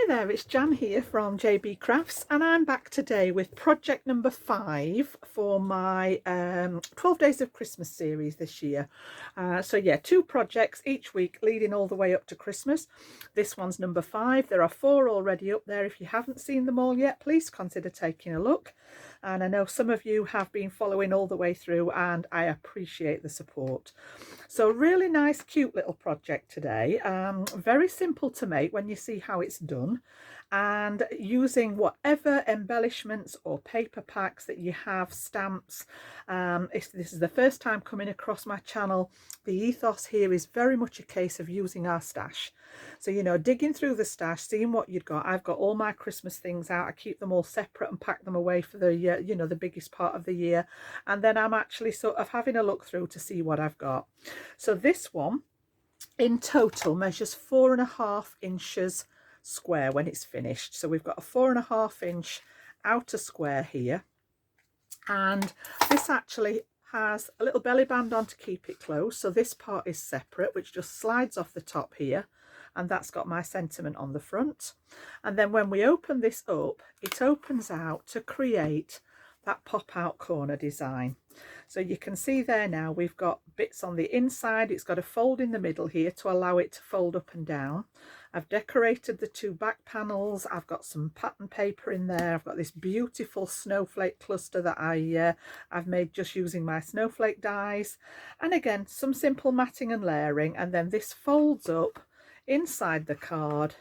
there, it's Jan here from JB Crafts, and I'm back today with project number 5 for my 12 Days of Christmas series this year. So yeah, 2 projects each week leading all the way up to Christmas. This one's number 5. There are 4 already up there. If you haven't seen them all yet, please consider taking a look. And I know some of you have been following all the way through, and I appreciate the support. So really nice, cute little project today. Very simple to make when you see how it's done, and using whatever embellishments or paper packs that you have, stamps. If this is the first time coming across my channel, the ethos here is very much a case of using our stash. So, you know, digging through the stash, seeing what you've got. I've got all my Christmas things out. I keep them all separate and pack them away for the, you know, the biggest part of the year. And then I'm actually sort of having a look through to see what I've got. So this one in total measures 4.5 inches square when it's finished. So we've got a 4.5 inch outer square here. And this actually has a little belly band on to keep it closed. So this part is separate, which just slides off the top here. And that's got my sentiment on the front. And then when we open this up, it opens out to create that pop out corner design. So you can see there now we've got bits on the inside. It's got a fold in the middle here to allow it to fold up and down. I've decorated the 2 back panels. I've got some pattern paper in there. I've got this beautiful snowflake cluster that I've made just using my snowflake dies. And again, some simple matting and layering. And then this folds up inside the card,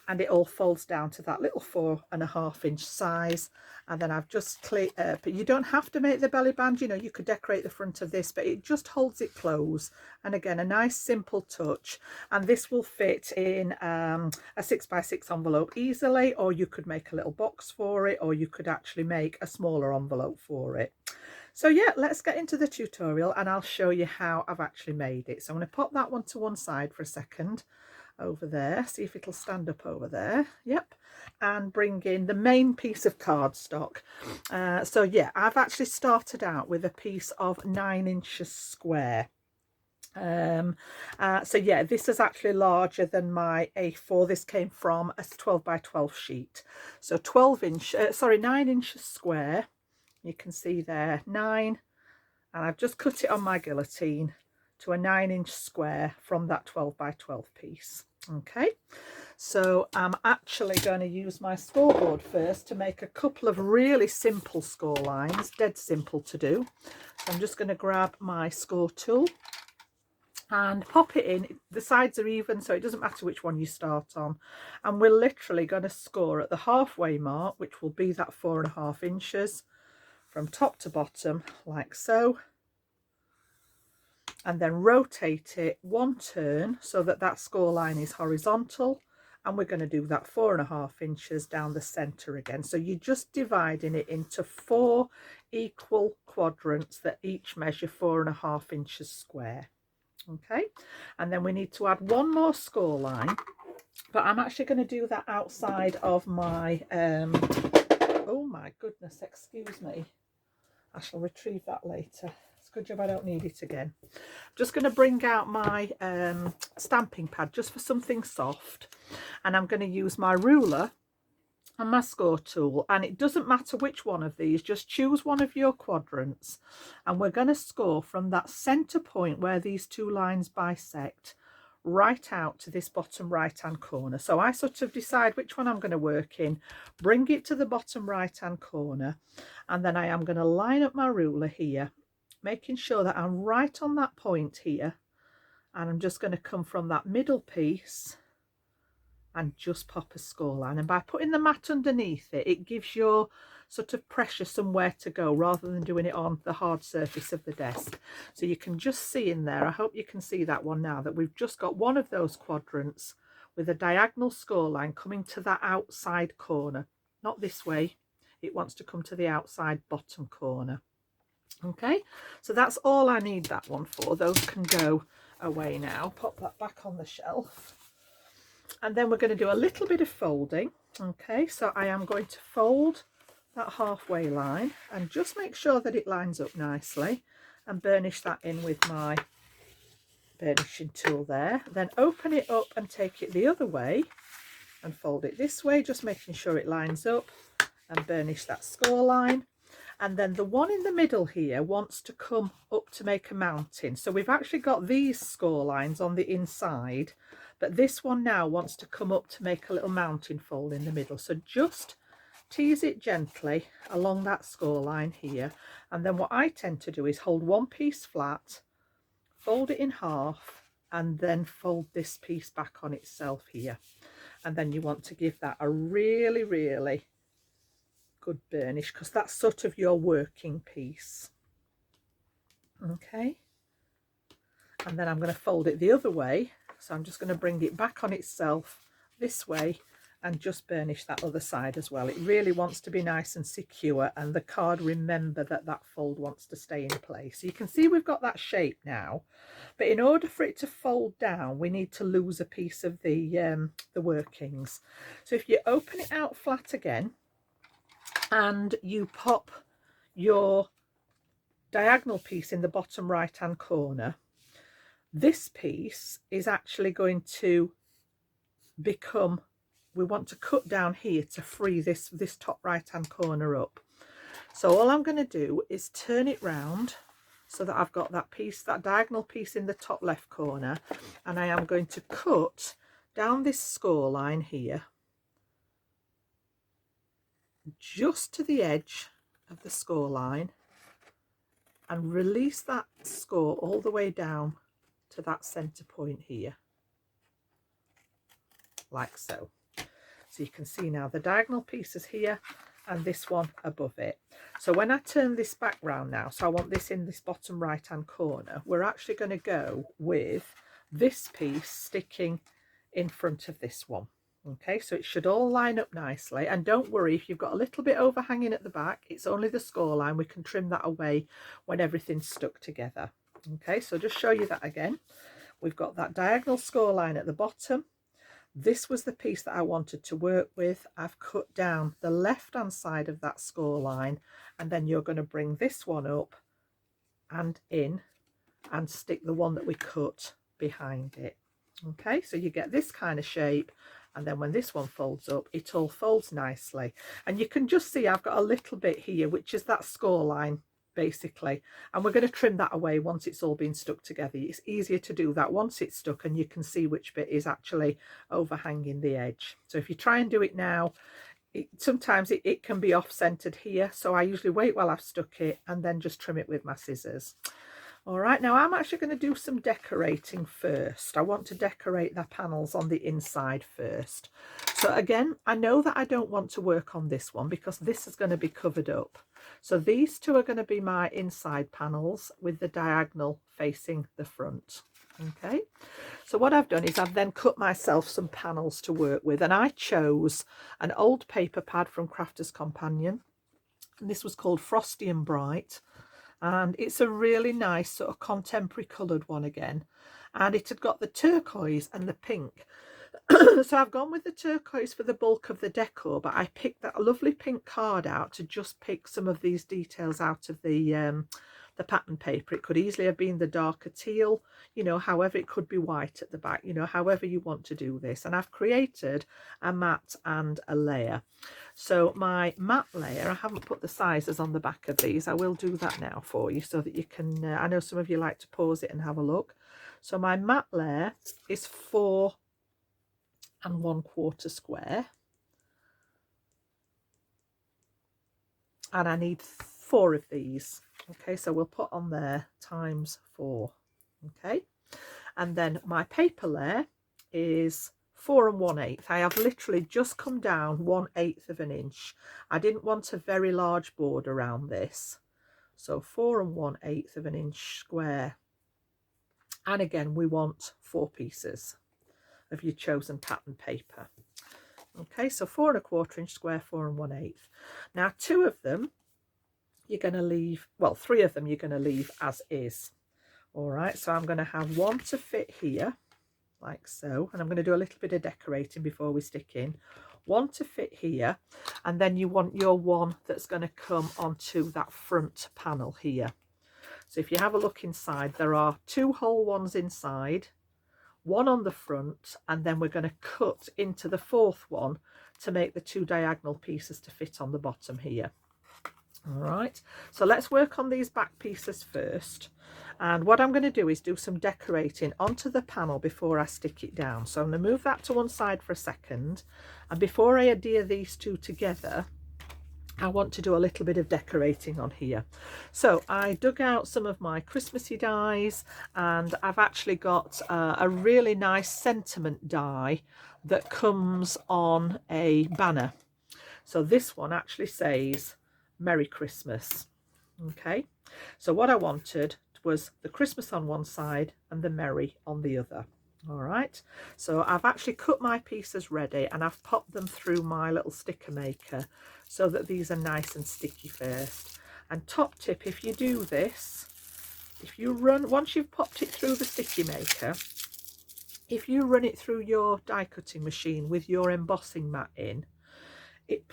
and it all folds down to that little 4.5 inch size. And then I've just but you don't have to make the belly band, you know, you could decorate the front of this, but it just holds it closed. And again, a nice simple touch. And this will fit in a 6x6 envelope easily, or you could make a little box for it, or you could actually make a smaller envelope for it. So yeah, let's get into the tutorial and I'll show you how I've actually made it. So I'm going to pop that one to one side for a second. Over there, see if it'll stand up over there. Yep. And bring in the main piece of cardstock. So yeah, I've actually started out with a piece of 9 inches square. So yeah, this is actually larger than my A4. This came from a 12 by 12 sheet. So 9 inches square. You can see there 9, and I've just cut it on my guillotine to a 9 inch square from that 12 by 12 piece. Okay, so I'm actually going to use my scoreboard first to make a couple of really simple score lines, dead simple to do. So I'm just going to grab my score tool and pop it in. The sides are even, so it doesn't matter which one you start on. And we're literally going to score at the halfway mark, which will be that 4.5 inches from top to bottom, like so. And then rotate it 1 turn so that that score line is horizontal, and we're going to do that 4.5 inches down the center again. So you're just dividing it into 4 equal quadrants that each measure 4.5 inches square. Okay, and then we need to add 1 more score line, but I'm actually going to do that outside of my oh my goodness, excuse me, I shall retrieve that later. Good job I don't need it again. I'm just going to bring out my stamping pad just for something soft, and I'm going to use my ruler and my score tool, and it doesn't matter which one of these, just choose one of your quadrants, and we're going to score from that center point where these 2 lines bisect right out to this bottom right hand corner. So I sort of decide which one I'm going to work in, bring it to the bottom right hand corner, and then I am going to line up my ruler here, making sure that I'm right on that point here, and I'm just going to come from that middle piece and just pop a score line. And by putting the mat underneath it, it gives your sort of pressure somewhere to go rather than doing it on the hard surface of the desk. So you can just see in there, I hope you can see that one now, that we've just got one of those quadrants with a diagonal score line coming to that outside corner, not this way, it wants to come to the outside bottom corner. Okay, so that's all I need that one for. Those can go away now. Pop that back on the shelf. And then we're going to do a little bit of folding. Okay, so I am going to fold that halfway line and just make sure that it lines up nicely, and burnish that in with my burnishing tool there. Then open it up and take it the other way and fold it this way, just making sure it lines up, and burnish that score line. And then the one in the middle here wants to come up to make a mountain. So we've actually got these score lines on the inside, but this one now wants to come up to make a little mountain fold in the middle. So just tease it gently along that score line here. And then what I tend to do is hold one piece flat, fold it in half, and then fold this piece back on itself here. And then you want to give that a really, really good burnish, because that's sort of your working piece. Okay, and then I'm going to fold it the other way, so I'm just going to bring it back on itself this way and just burnish that other side as well. It really wants to be nice and secure, and the card, remember that that fold wants to stay in place. So you can see we've got that shape now, but in order for it to fold down we need to lose a piece of the workings. So if you open it out flat again and you pop your diagonal piece in the bottom right hand corner, this piece is actually going to become, we want to cut down here to free this top right hand corner up. So all I'm going to do is turn it round so that I've got that piece, that diagonal piece in the top left corner, and I am going to cut down this score line here just to the edge of the score line and release that score all the way down to that center point here, like so. So you can see now the diagonal piece is here and this one above it. So when I turn this back round now, so I want this in this bottom right hand corner, we're actually going to go with this piece sticking in front of this one. Okay, so it should all line up nicely, and don't worry if you've got a little bit overhanging at the back, it's only the score line, we can trim that away when everything's stuck together. Okay, so just show you that again. We've got that diagonal score line at the bottom. This was the piece that I wanted to work with. I've cut down the left hand side of that score line, and then you're going to bring this one up and in and stick the one that we cut behind it. Okay, so you get this kind of shape, and then when this one folds up, it all folds nicely. And you can just see I've got a little bit here, which is that score line basically, and we're going to trim that away once it's all been stuck together. It's easier to do that once it's stuck and you can see which bit is actually overhanging the edge. So if you try and do it now, sometimes it can be off-centered here, so I usually wait while I've stuck it and then just trim it with my scissors. All right, now I'm actually going to do some decorating first. I want to decorate the panels on the inside first. So again, I know that I don't want to work on this one because this is going to be covered up. So these two are going to be my inside panels with the diagonal facing the front. Okay, so what I've done is I've then cut myself some panels to work with, and I chose an old paper pad from Crafter's Companion, and this was called Frosty and Bright. And it's a really nice sort of contemporary coloured one again, and it had got the turquoise and the pink. So I've gone with the turquoise for the bulk of the decor, but I picked that lovely pink card out to just pick some of these details out of the pattern paper. It could easily have been the darker teal, you know, however, it could be white at the back, you know, however you want to do this. And I've created a matte and a layer. So my matte layer, I haven't put the sizes on the back of these. I will do that now for you so that you can, I know some of you like to pause it and have a look. So my matte layer is 4 1/4 square. And I need 4 of these. Okay, so we'll put on there times 4. Okay, and then my paper layer is 4 1/8. I have literally just come down 1/8 of an inch. I didn't want a very large board around this, so 4 1/8 of an inch square. And again, we want 4 pieces of your chosen pattern paper. Okay, so 4 1/4 inch square, 4 1/8. Now 2 of them you're going to leave, well, 3 of them you're going to leave as is. All right, so I'm going to have 1 to fit here, like so, and I'm going to do a little bit of decorating before we stick in. 1 to fit here, and then you want your one that's going to come onto that front panel here. So if you have a look inside, there are 2 whole ones inside, one on the front, and then we're going to cut into the fourth one to make the 2 diagonal pieces to fit on the bottom here. All right, so let's work on these back pieces first. And what I'm going to do is do some decorating onto the panel before I stick it down. So I'm going to move that to one side for a second. And before I adhere these two together, I want to do a little bit of decorating on here. So I dug out some of my Christmassy dies, and I've actually got a really nice sentiment die that comes on a banner. So this one actually says Merry Christmas. Okay, so what I wanted was the Christmas on one side and the Merry on the other. All right, so I've actually cut my pieces ready, and I've popped them through my little sticker maker so that these are nice and sticky first. And top tip, if you do this, if you run, once you've popped it through the sticky maker, if you run it through your die cutting machine with your embossing mat in, it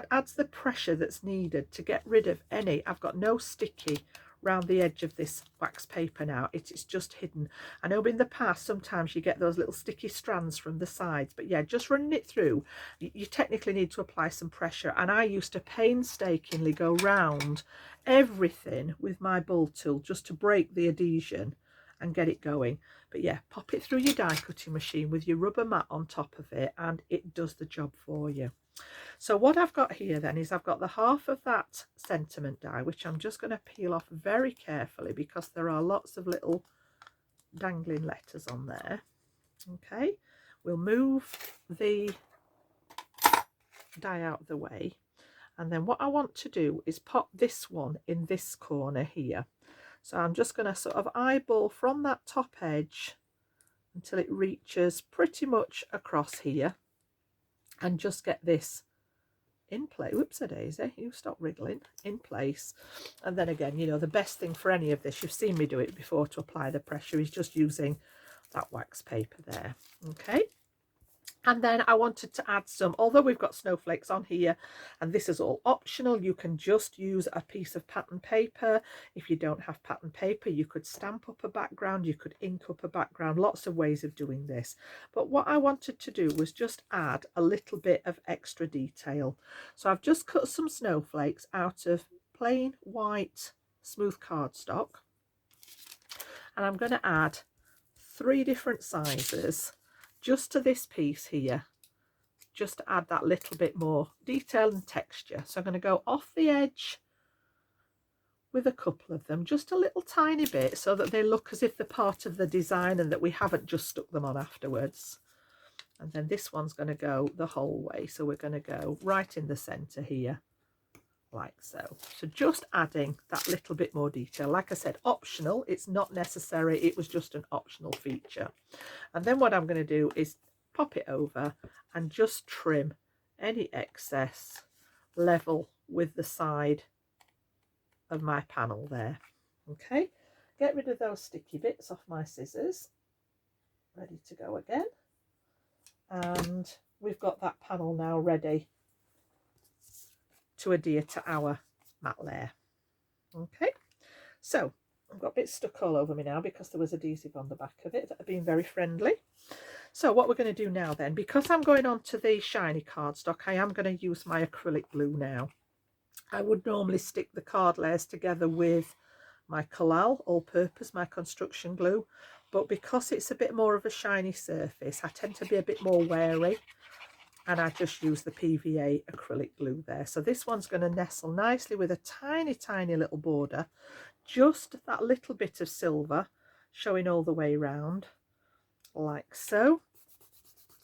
adds the pressure that's needed to get rid of any. I've got no sticky round the edge of this wax paper now. It's just hidden. I know in the past sometimes you get those little sticky strands from the sides, but yeah, just running it through, you technically need to apply some pressure. And I used to painstakingly go round everything with my bull tool just to break the adhesion and get it going. But yeah, pop it through your die cutting machine with your rubber mat on top of it, and it does the job for you. So what I've got here then is I've got the half of that sentiment die, which I'm just going to peel off very carefully because there are lots of little dangling letters on there. Okay, we'll move the die out of the way, and then what I want to do is pop this one in this corner here. So I'm just going to sort of eyeball from that top edge until it reaches pretty much across here, and just get this in place. Whoops a daisy, you stop wriggling, in place. And then again, you know, the best thing for any of this, you've seen me do it before, to apply the pressure is just using that wax paper there. Okay, and then I wanted to add some, although we've got snowflakes on here and this is all optional, you can just use a piece of pattern paper. If you don't have pattern paper, you could stamp up a background, you could ink up a background, lots of ways of doing this. But what I wanted to do was just add a little bit of extra detail. So I've just cut some snowflakes out of plain white smooth cardstock, and I'm going to add 3 different sizes just to this piece here, just to add that little bit more detail and texture. So I'm going to go off the edge with a couple of them, just a little tiny bit, so that they look as if they're part of the design and that we haven't just stuck them on afterwards. And then this one's going to go the whole way, so we're going to go right in the center here, like so. So just adding that little bit more detail. Like I said, optional, it's not necessary, it was just an optional feature. And then what I'm going to do is pop it over and just trim any excess level with the side of my panel there. Okay, get rid of those sticky bits off my scissors, ready to go again. And we've got that panel now ready to adhere to our mat layer. Okay, so I've got bits stuck all over me now because there was adhesive on the back of it that have been very friendly. So what we're going to do now then, because I'm going on to the shiny cardstock, I am going to use my acrylic glue now. I would normally stick the card layers together with my Collal all-purpose, my construction glue, but because it's a bit more of a shiny surface, I tend to be a bit more wary, and I just use the PVA acrylic glue there. So this one's going to nestle nicely with a tiny, tiny little border, just that little bit of silver showing all the way around, like so.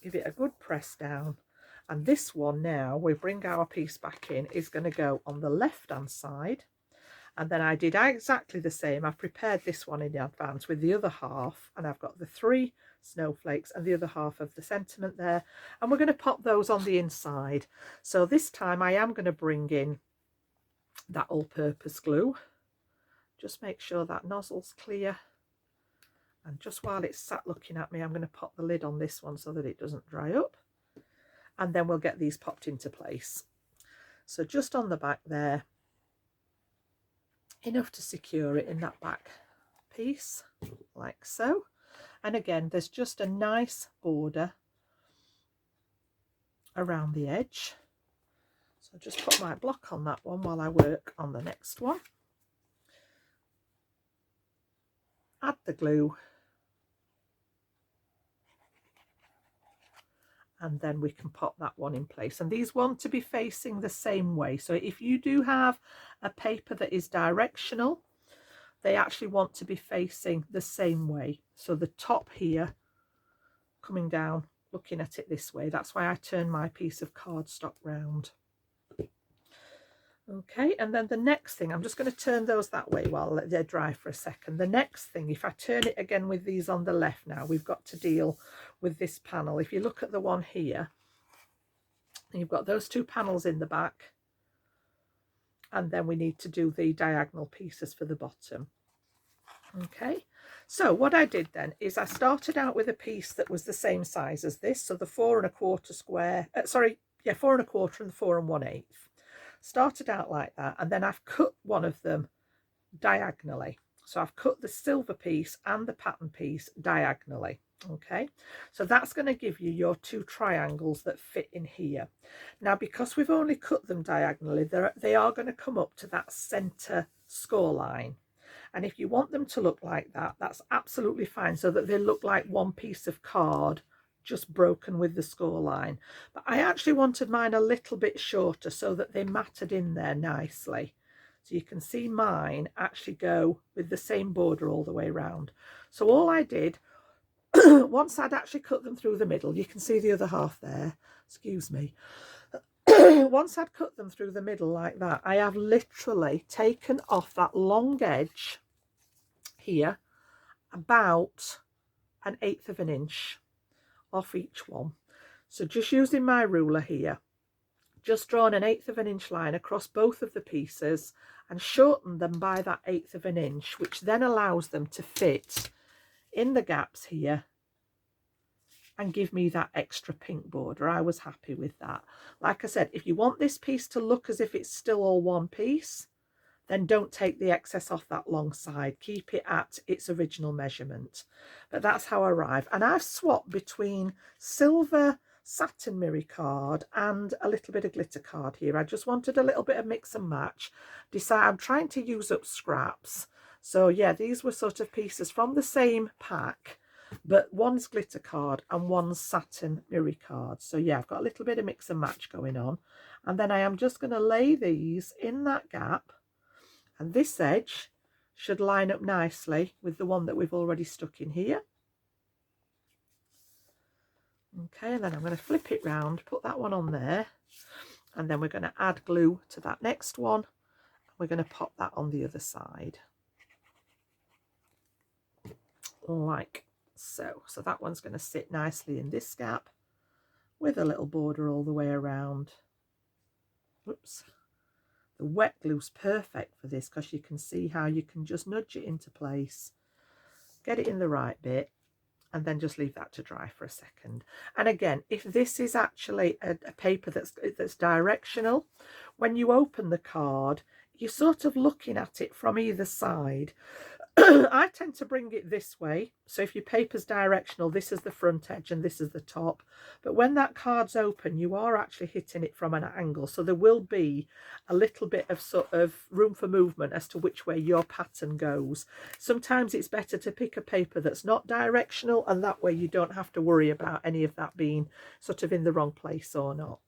Give it a good press down, and this one now, we bring our piece back in, is going to go on the left hand side. And then I did exactly the same. I've prepared this one in advance with the other half, and I've got the 3 snowflakes and the other half of the sentiment there, and we're going to pop those on the inside. So this time I am going to bring in that all-purpose glue. Just make sure that nozzle's clear, and just while it's sat looking at me, I'm going to pop the lid on this one so that it doesn't dry up, and then we'll get these popped into place. So just on the back there, enough to secure it in that back piece, like so. And again, there's just a nice border around the edge. So I'll just put my block on that one while I work on the next one. Add the glue. And then we can pop that one in place. And these want to be facing the same way. So if you do have a paper that is directional, they actually want to be facing the same way. So the top here coming down, looking at it this way. That's why I turn my piece of cardstock round. Okay, and then the next thing, I'm just going to turn those that way while they're dry for a second. The next thing, if I turn it again with these on the left now, we've got to deal with this panel. If you look at the one here, you've got those two panels in the back, and then we need to do the diagonal pieces for the bottom. Okay, so what I did then is I started out with a piece that was the same size as this, so the 4 1/4 square, 4 1/4 and 4 1/8. Started out like that, and then I've cut one of them diagonally. So I've cut the silver piece and the pattern piece diagonally. Okay, so that's going to give you your two triangles that fit in here. Now, because we've only cut them diagonally, they are going to come up to that center score line. And if you want them to look like that, that's absolutely fine, so that they look like one piece of card just broken with the score line. But I actually wanted mine a little bit shorter so that they mattered in there nicely. So you can see mine actually go with the same border all the way around. So all I did, once I'd actually cut them through the middle, you can see the other half there, excuse me. Once I'd cut them through the middle like that, I have literally taken off that long edge here about 1/8 of an inch off each one. So just using my ruler here, just drawn 1/8 of an inch line across both of the pieces and shortened them by that 1/8 of an inch, which then allows them to fit in the gaps here and give me that extra pink border. I was happy with that. Like I said, if you want this piece to look as if it's still all one piece, then don't take the excess off that long side. Keep it at its original measurement. But that's how I arrive. And I've swapped between silver satin mirror card and a little bit of glitter card here. I just wanted a little bit of mix and match. I'm trying to use up scraps. So yeah, these were sort of pieces from the same pack, but one's glitter card and one's satin mirror card. So yeah, I've got a little bit of mix and match going on. And then I am just going to lay these in that gap. And this edge should line up nicely with the one that we've already stuck in here. Okay, and then I'm going to flip it round, put that one on there, and then we're going to add glue to that next one. We're going to pop that on the other side. Like so. So that one's going to sit nicely in this gap with a little border all the way around. Oops. The wet glue's perfect for this because you can see how you can just nudge it into place, get it in the right bit, and then just leave that to dry for a second. And again, if this is actually a paper that's directional, when you open the card, you're sort of looking at it from either side. I tend to bring it this way. So if your paper's directional, this is the front edge and this is the top. But when that card's open, you are actually hitting it from an angle. So there will be a little bit of sort of room for movement as to which way your pattern goes. Sometimes it's better to pick a paper that's not directional, and that way you don't have to worry about any of that being sort of in the wrong place or not.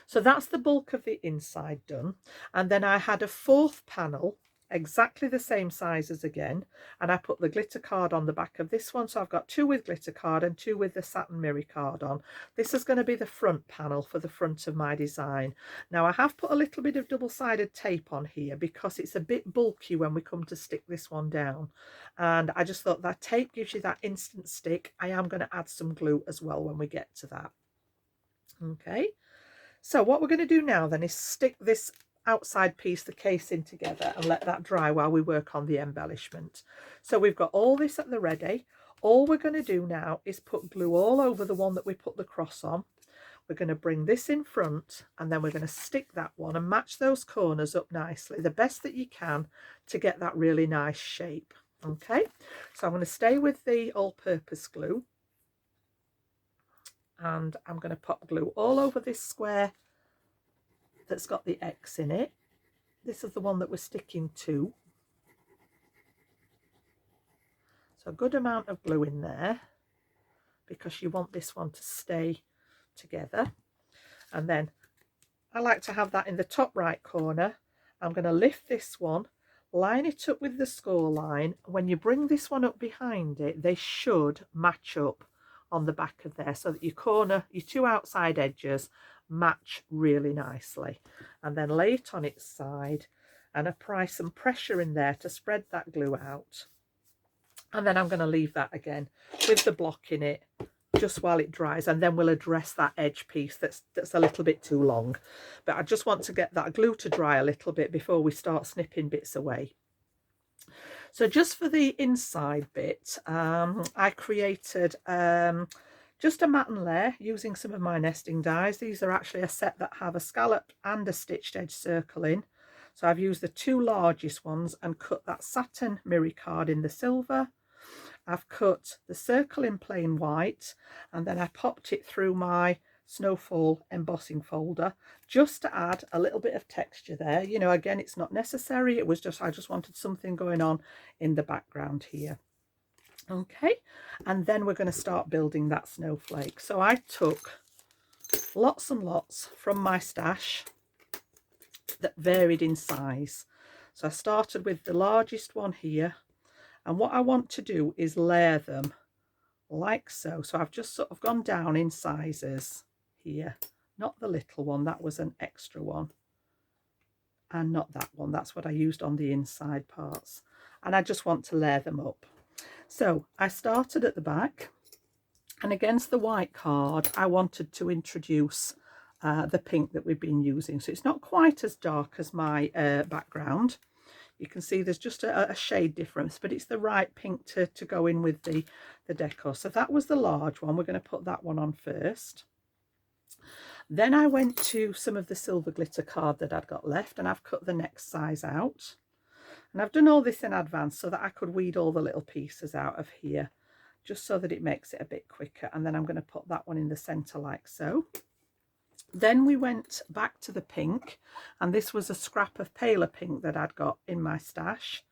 So that's the bulk of the inside done. And then I had a fourth panel, exactly the same sizes again, and I put the glitter card on the back of this one. So I've got 2 with glitter card and 2 with the satin mirror card on. This is going to be the front panel for the front of my design. Now I have put a little bit of double-sided tape on here because it's a bit bulky when we come to stick this one down, and I just thought that tape gives you that instant stick. I am going to add some glue as well when we get to that. Okay, so what we're going to do now then is stick this outside piece, the casing, together and let that dry while we work on the embellishment. So we've got all this at the ready. All we're going to do now is put glue all over the one that we put the cross on. We're going to bring this in front, and then we're going to stick that one and match those corners up nicely, the best that you can, to get that really nice shape. Okay, so I'm going to stay with the all-purpose glue, and I'm going to pop glue all over this square that's got the X in it. This is the one that we're sticking to. So a good amount of glue in there, because you want this one to stay together. And then I like to have that in the top right corner. I'm going to lift this one, line it up with the score line. When you bring this one up behind it, they should match up on the back of there, so that your two outside edges match really nicely. And then lay it on its side and apply some pressure in there to spread that glue out. And then I'm going to leave that again with the block in it just while it dries, and then we'll address that edge piece that's a little bit too long. But I just want to get that glue to dry a little bit before we start snipping bits away. So just for the inside bit, I created just a matten layer using some of my nesting dies. These are actually a set that have a scallop and a stitched edge circle in. So I've used the two largest ones and cut that satin mirror card in the silver. I've cut the circle in plain white, and then I popped it through my snowfall embossing folder just to add a little bit of texture there. You know, again, it's not necessary. It was just, I just wanted something going on in the background here. Okay, and then we're going to start building that snowflake. So I took lots and lots from my stash that varied in size. So I started with the largest one here. And what I want to do is layer them like so. So I've just sort of gone down in sizes here. Not the little one, that was an extra one. And not that one, that's what I used on the inside parts. And I just want to layer them up. So I started at the back, and against the white card, I wanted to introduce the pink that we've been using. So it's not quite as dark as my background. You can see there's just a shade difference, but it's the right pink to go in with the decor. So that was the large one. We're going to put that one on first. Then I went to some of the silver glitter card that I'd got left, and I've cut the next size out. And I've done all this in advance so that I could weed all the little pieces out of here, just so that it makes it a bit quicker. And then I'm going to put that one in the center like so. Then we went back to the pink, and this was a scrap of paler pink that I'd got in my stash,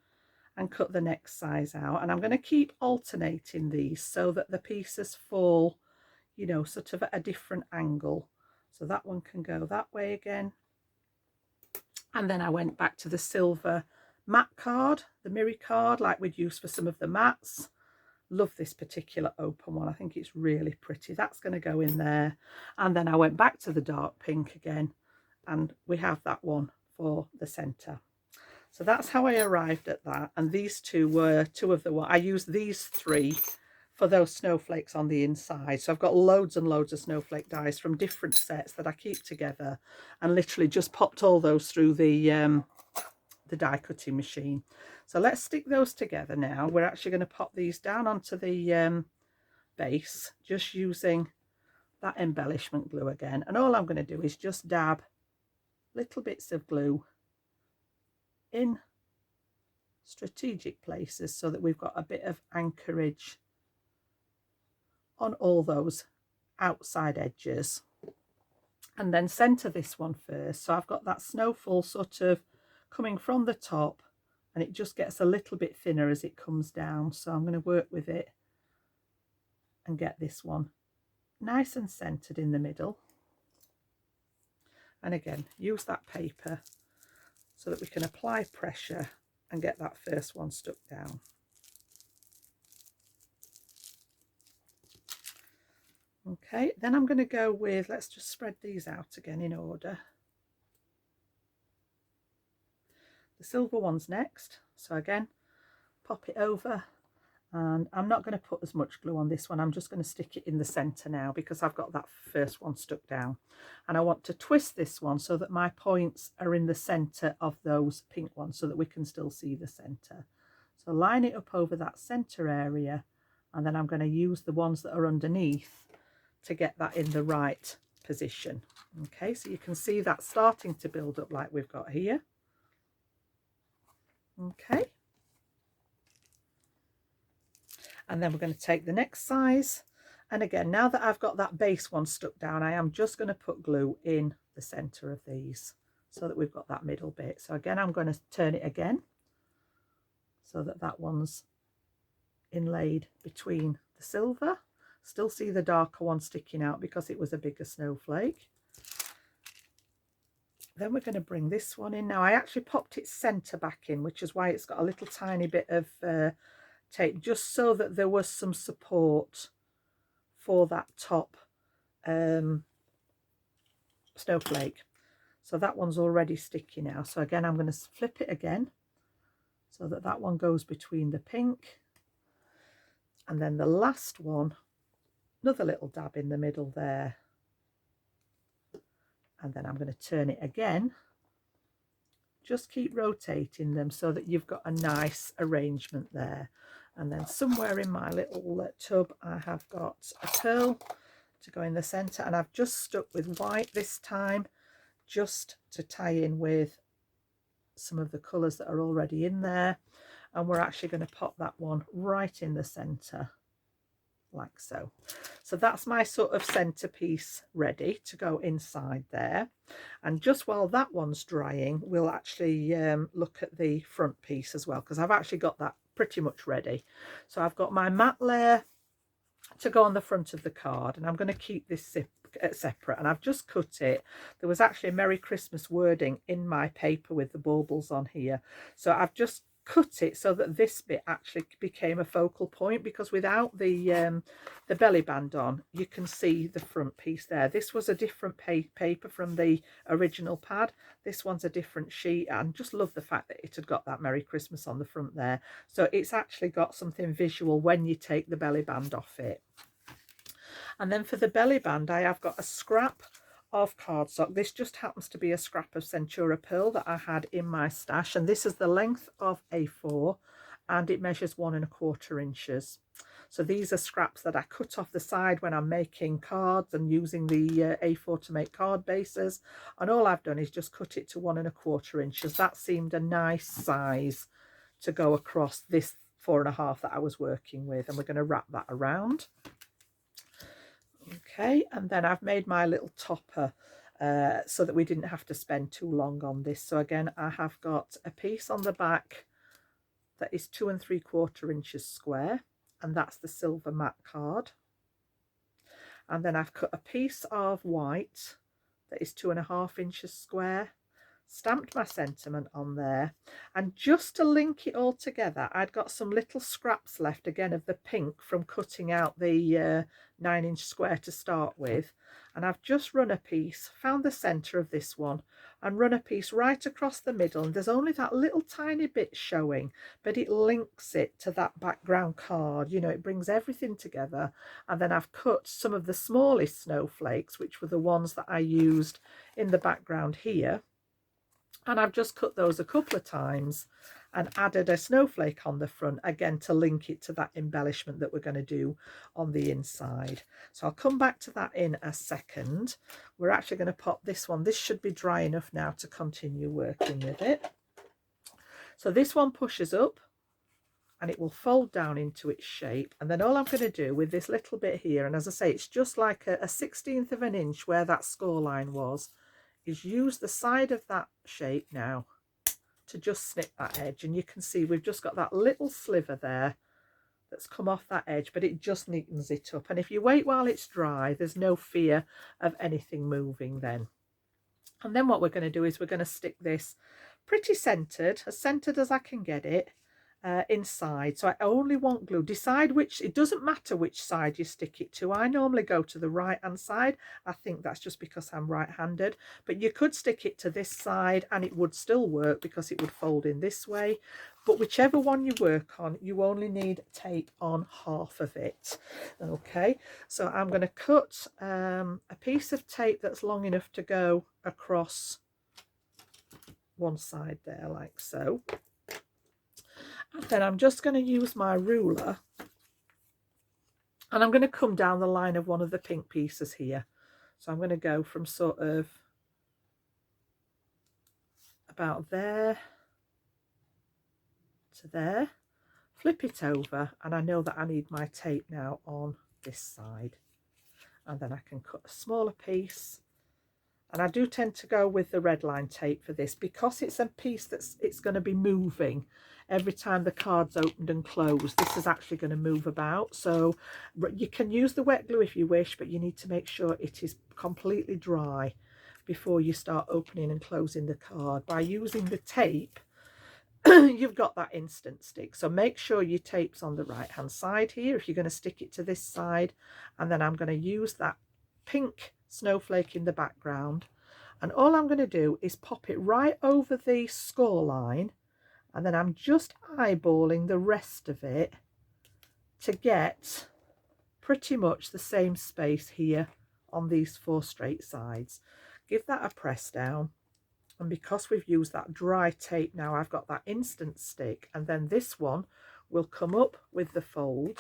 and cut the next size out. And I'm going to keep alternating these so that the pieces fall, you know, sort of at a different angle. So that one can go that way again. And then I went back to the silver matte card, the mirror card, like we'd use for some of the mats. Love this particular open one. I think it's really pretty. That's going to go in there. And then I went back to the dark pink again, and we have that one for the center. So that's how I arrived at that. And these two were two of the one. I used these three for those snowflakes on the inside. So I've got loads and loads of snowflake dies from different sets that I keep together, and literally just popped all those through the die cutting machine. So let's stick those together now. We're actually going to pop these down onto the base, just using that embellishment glue again. And all I'm going to do is just dab little bits of glue in strategic places so that we've got a bit of anchorage on all those outside edges. And then center this one first. So I've got that snowfall sort of coming from the top, and it just gets a little bit thinner as it comes down. So I'm going to work with it and get this one nice and centered in the middle. And again, use that paper so that we can apply pressure and get that first one stuck down. Okay, then I'm going to go with, let's just spread these out again in order. The silver one's next. So again, pop it over, and I'm not going to put as much glue on this one. I'm just going to stick it in the center now because I've got that first one stuck down, and I want to twist this one so that my points are in the center of those pink ones so that we can still see the center. So line it up over that center area, and then I'm going to use the ones that are underneath to get that in the right position. Okay, so you can see that starting to build up like we've got here. Okay, And then we're going to take the next size, and again, now that I've got that base one stuck down, I am just going to put glue in the center of these so that we've got that middle bit. So again, I'm going to turn it again so that that one's inlaid between the silver. Still see the darker one sticking out because it was a bigger snowflake. Then we're going to bring this one in. Now I actually popped its center back in, which is why it's got a little tiny bit of tape, just so that there was some support for that top snowflake. So that one's already sticky now. So again, I'm going to flip it again so that that one goes between the pink. And then the last one, another little dab in the middle there. And then I'm going to turn it again. Just keep rotating them so that you've got a nice arrangement there. And then somewhere in my little tub, I have got a pearl to go in the center, and I've just stuck with white this time, just to tie in with some of the colors that are already in there. And we're actually going to pop that one right in the center, like so. So that's my sort of centerpiece ready to go inside there. And just while that one's drying, we'll actually look at the front piece as well, because I've actually got that pretty much ready. So I've got my matte layer to go on the front of the card, and I'm going to keep this separate, and I've just cut it. There was actually a Merry Christmas wording in my paper with the baubles on here, so I've just cut it so that this bit actually became a focal point, because without the belly band on, you can see the front piece there. This was a different paper from the original pad. This one's a different sheet, and just love the fact that it had got that Merry Christmas on the front there. So it's actually got something visual when you take the belly band off it. And then for the belly band, I have got a scrap of cardstock. This just happens to be a scrap of Centura pearl that I had in my stash, and this is the length of A4 and it measures 1¼ inches. So these are scraps that I cut off the side when I'm making cards and using the A4 to make card bases, and all I've done is just cut it to 1¼ inches. That seemed a nice size to go across this 4½ that I was working with, and we're going to wrap that around. Okay, and then I've made my little topper so that we didn't have to spend too long on this. So again, I have got a piece on the back that is 2¾ inches square, and that's the silver matte card. And then I've cut a piece of white that is 2½ inches square, stamped my sentiment on there, and just to link it all together, I'd got some little scraps left again of the pink from cutting out the 9-inch square to start with, and I've just run a piece, found the center of this one and run a piece right across the middle, and there's only that little tiny bit showing, but it links it to that background card, you know, it brings everything together. And then I've cut some of the smallest snowflakes, which were the ones that I used in the background here, and I've just cut those a couple of times and added a snowflake on the front, again to link it to that embellishment that we're going to do on the inside. So I'll come back to that in a second. We're actually going to pop this one. This should be dry enough now to continue working with it. So this one pushes up and it will fold down into its shape, and then all I'm going to do with this little bit here, and as I say, it's just like a 1/16 of an inch where that score line was, is use the side of that shape now to just snip that edge, and you can see we've just got that little sliver there that's come off that edge, but it just neatens it up. And if you wait while it's dry, there's no fear of anything moving then. And then what we're going to do is we're going to stick this pretty centered as I can get it, inside. So I only want glue. Decide which, it doesn't matter which side you stick it to. I normally go to the right hand side. I think that's just because I'm right-handed, but you could stick it to this side and it would still work because it would fold in this way. But whichever one you work on, you only need tape on half of it. Okay, so I'm going to cut a piece of tape that's long enough to go across one side there, like so. And then I'm just going to use my ruler and I'm going to come down the line of one of the pink pieces here. So I'm going to go from sort of about there to there, flip it over, and I know that I need my tape now on this side, and then I can cut a smaller piece. And I do tend to go with the red line tape for this because it's a piece it's going to be moving every time the card's opened and closed. This is actually going to move about, so you can use the wet glue if you wish, but you need to make sure it is completely dry before you start opening and closing the card. By using the tape, you've got that instant stick. So make sure your tape's on the right hand side here if you're going to stick it to this side, and then I'm going to use that pink snowflake in the background, and all I'm going to do is pop it right over the score line, and then I'm just eyeballing the rest of it to get pretty much the same space here on these 4 straight sides. Give that a press down, and because we've used that dry tape now, I've got that instant stick, and then this one will come up with the fold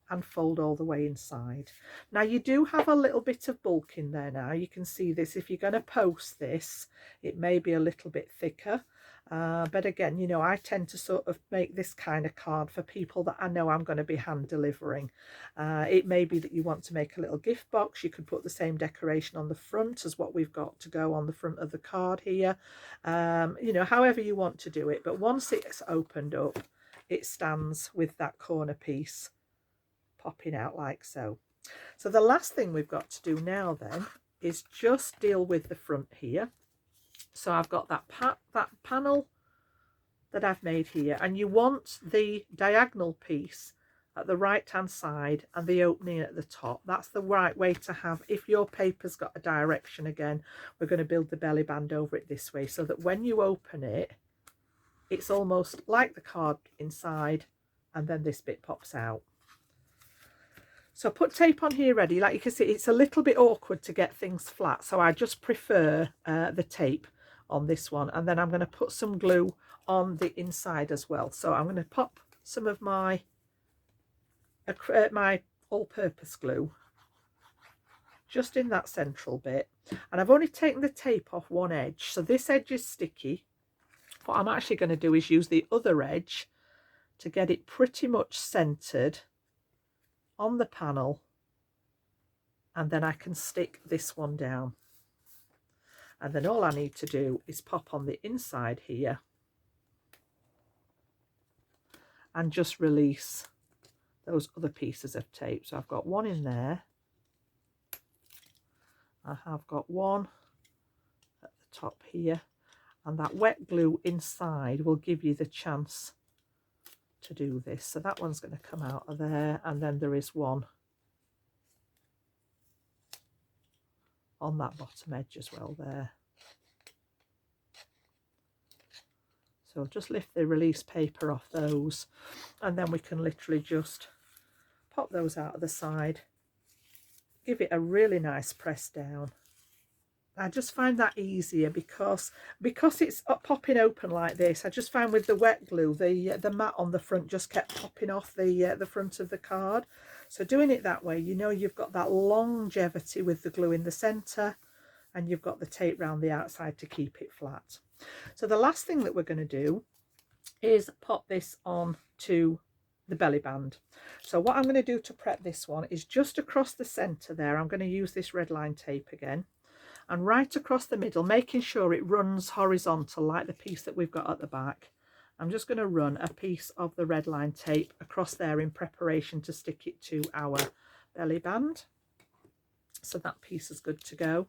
and fold all the way inside. Now you do have a little bit of bulk in there now. You can see this. If you're going to post this, it may be a little bit thicker. But again, you know, I tend to sort of make this kind of card for people that I know I'm going to be hand delivering. It may be that you want to make a little gift box. You could put the same decoration on the front as what we've got to go on the front of the card here. You know, however you want to do it. But once it's opened up, it stands with that corner piece popping out like so. So the last thing we've got to do now then is just deal with the front here. So I've got that panel that I've made here, and you want the diagonal piece at the right hand side and the opening at the top. That's the right way to have. If your paper's got a direction, again, we're going to build the belly band over it this way so that when you open it, it's almost like the card inside, and then this bit pops out. So put tape on here ready. Like you can see, it's a little bit awkward to get things flat, so I just prefer the tape on this one. And then I'm going to put some glue on the inside as well. So I'm going to pop some of my all-purpose glue just in that central bit, and I've only taken the tape off one edge, so this edge is sticky. What I'm actually going to do is use the other edge to get it pretty much centered on the panel, and then I can stick this one down, and then all I need to do is pop on the inside here and just release those other pieces of tape. So I've got one in there, I have got one at the top here, and that wet glue inside will give you the chance to do this. So that one's going to come out of there, and then there is one on that bottom edge as well there. So just lift the release paper off those, and then we can literally just pop those out of the side, give it a really nice press down. I just find that easier because it's popping open like this. I just find with the wet glue, the mat on the front just kept popping off the front of the card. So doing it that way, you know, you've got that longevity with the glue in the centre, and you've got the tape round the outside to keep it flat. So the last thing that we're going to do is pop this on to the belly band. So what I'm going to do to prep this one is just across the centre there, I'm going to use this red line tape again, and right across the middle, making sure it runs horizontal like the piece that we've got at the back. I'm just going to run a piece of the red line tape across there in preparation to stick it to our belly band. So that piece is good to go.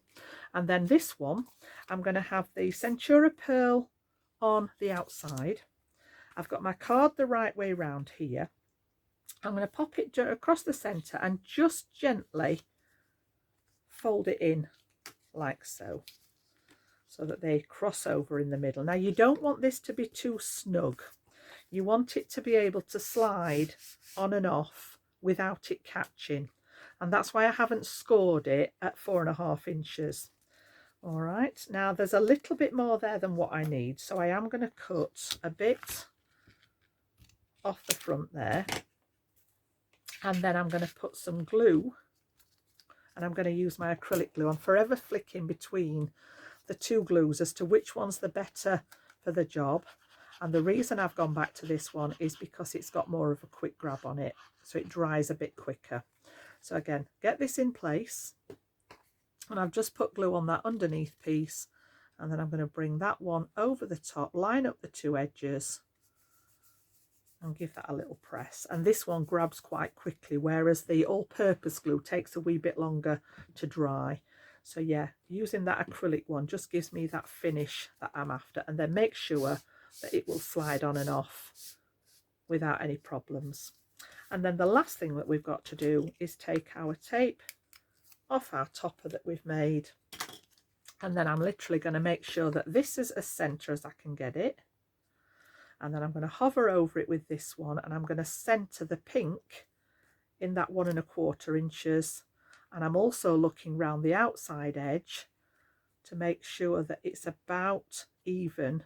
And then this one, I'm going to have the Centura Pearl on the outside. I've got my card the right way round here. I'm going to pop it across the centre and just gently fold it in like so, so that they cross over in the middle. Now you don't want this to be too snug. You want it to be able to slide on and off without it catching, and that's why I haven't scored it at 4.5 inches. All right, now there's a little bit more there than what I need, so I am going to cut a bit off the front there, and then I'm going to put some glue, and I'm going to use my acrylic glue. I'm forever flicking between the two glues as to which one's the better for the job. And the reason I've gone back to this one is because it's got more of a quick grab on it, so it dries a bit quicker. So again, get this in place, and I've just put glue on that underneath piece, and then I'm going to bring that one over the top, line up the two edges and give that a little press. And this one grabs quite quickly, whereas the all-purpose glue takes a wee bit longer to dry. So yeah, using that acrylic one just gives me that finish that I'm after, and then make sure that it will slide on and off without any problems. And then the last thing that we've got to do is take our tape off our topper that we've made, and then I'm literally going to make sure that this is as centre as I can get it, and then I'm going to hover over it with this one, and I'm going to centre the pink in that 1 1/4 inches, and I'm also looking round the outside edge to make sure that it's about even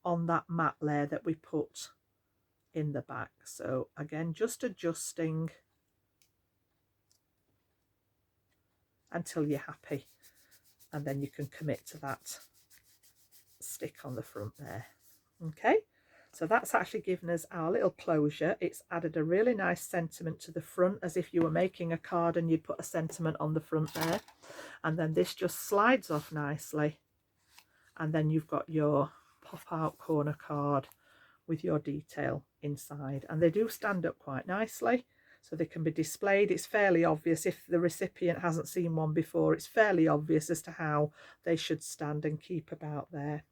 on that matte layer that we put in the back. So again, just adjusting until you're happy, and then you can commit to that stick on the front there. Okay, so that's actually given us our little closure. It's added a really nice sentiment to the front, as if you were making a card and you'd put a sentiment on the front there. And then this just slides off nicely, and then you've got your pop out corner card with your detail inside, and they do stand up quite nicely, so they can be displayed. It's fairly obvious, if the recipient hasn't seen one before, it's fairly obvious as to how they should stand and keep about there.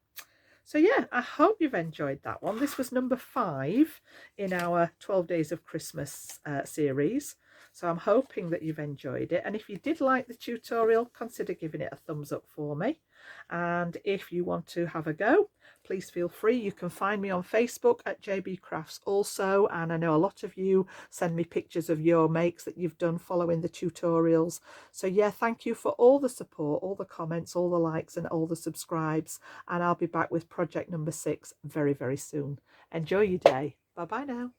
So yeah, I hope you've enjoyed that one. This was number 5 in our 12 Days of Christmas series. So I'm hoping that you've enjoyed it. And if you did like the tutorial, consider giving it a thumbs up for me. And if you want to have a go, please feel free. You can find me on Facebook at JB Crafts also. And I know a lot of you send me pictures of your makes that you've done following the tutorials. So yeah, thank you for all the support, all the comments, all the likes and all the subscribes. And I'll be back with project number 6 very, very soon. Enjoy your day. Bye bye now.